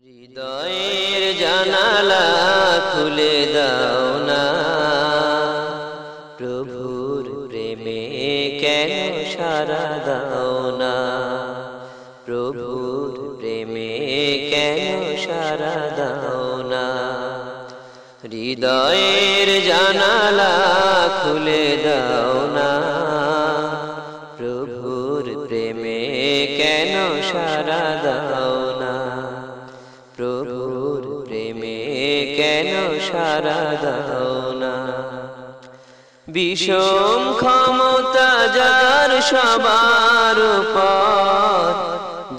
হৃদয়ের জানালা খুলে দাও না, প্রভুর প্রেমে কেন সারা দাও না, প্রভুর প্রেমে কেন সারা দাও না। হৃদয়ের জানালা খুলে দাও না, প্রভুর প্রেমে কেন সারা দাও না, প্রভুর প্রেমে কেন সারা দাও না। বিষম ক্ষমতা যার সবার উপর,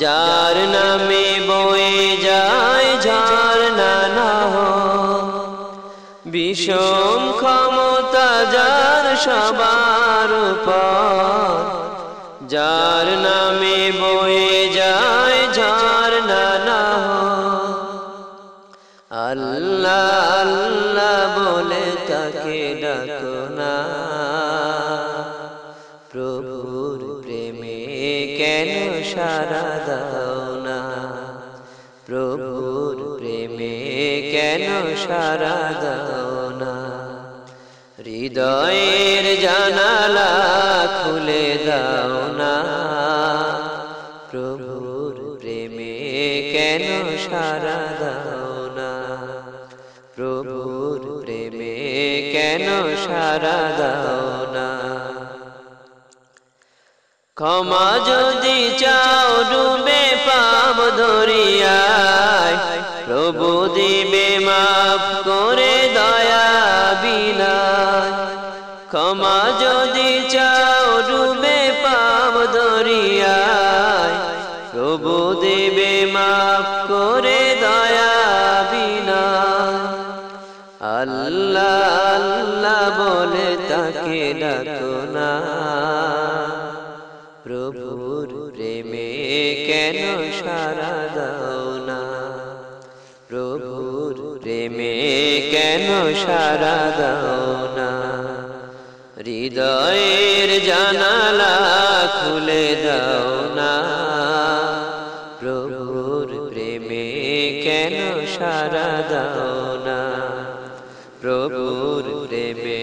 যার নামে বয়ে যায় ঝর্ণা নহর। বিষম ক্ষমতা যার সবার উপর, যার নামে বয়ে যায় ঝর্ণা নহর। আল্লাহ আল্লাহ বলে তাকে ডাকো না, প্রভুর প্রেমে কেন সারা দাও না, প্রভুর প্রেমে কেন সারা দাও না। হৃদয়ের জানালা খুলে দাও না, প্রভুর প্রেমে কেন সারা দাও না, প্রভুর প্রেমে কেন সারা দাও না। ক্ষমা যদি চাও ডুবে পাপ দরিয়ায়, প্রভু দিবে মাফ করে দয়া বিনায়। ক্ষমা যদি চাও ডুবে পাপ দরিয়ায়, প্রভু দিবে মাফ করে দয়া বিনায়। আল্লাহ আল্লাহ বলে তাকে ডাকো না, প্রভুর প্রেমে কেন সারা দাও না, প্রভুর প্রেমে কেন সারা দাও না। হৃদয়ের জানালা খুলে দাও না, প্রভুর প্রেমে কেন সারা দাও না, প্রভুর প্রেমে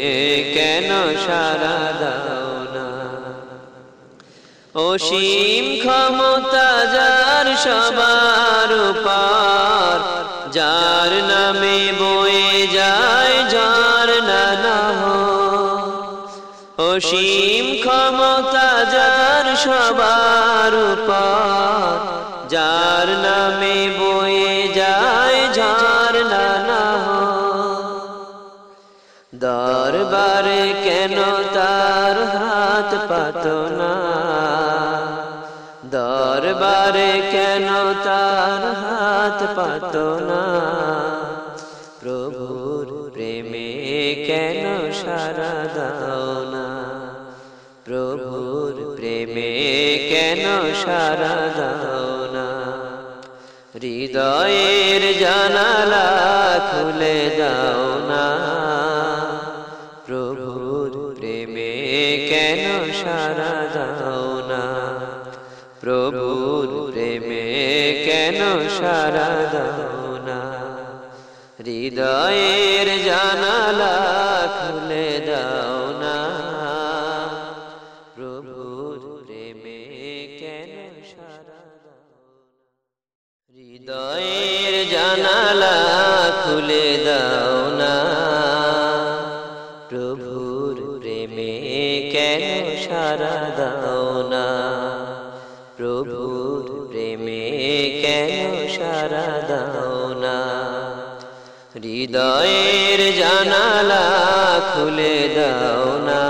কেন সারা দাও না। অসীম ক্ষমতা যার সবার উপর, যার নামে বয়ে যায় ঝর্ণা নহর। অসীম ক্ষমতা যার সবার উপর, যার নামে বয়ে যায় ঝর্ণা নহর। দরবারে কেন তার হাত পাতো না, দরবারে কেন তার হাত পাতো না, প্রভুর প্রেমে কেন সারা দাও না, প্রভুর প্রেমে কেন সারা দাও না। হৃদয়ের জানালা খুলে দাও না, প্রভুর প্রেমে কেন সারা দাও না, প্রভুর প্রেমে কেন সারা দাও না। হৃদয়ের জানালা খুলে দাও না, প্রভুর প্রেমে কেন সারা দাও না। হৃদয়ের জানালা খুলে দাও না, প্রভুর প্রেমে কেন সারা দাও না, প্রভুর প্রেমে কেন সারা দাও না। হৃদয়ের জানালা খুলে দাও না।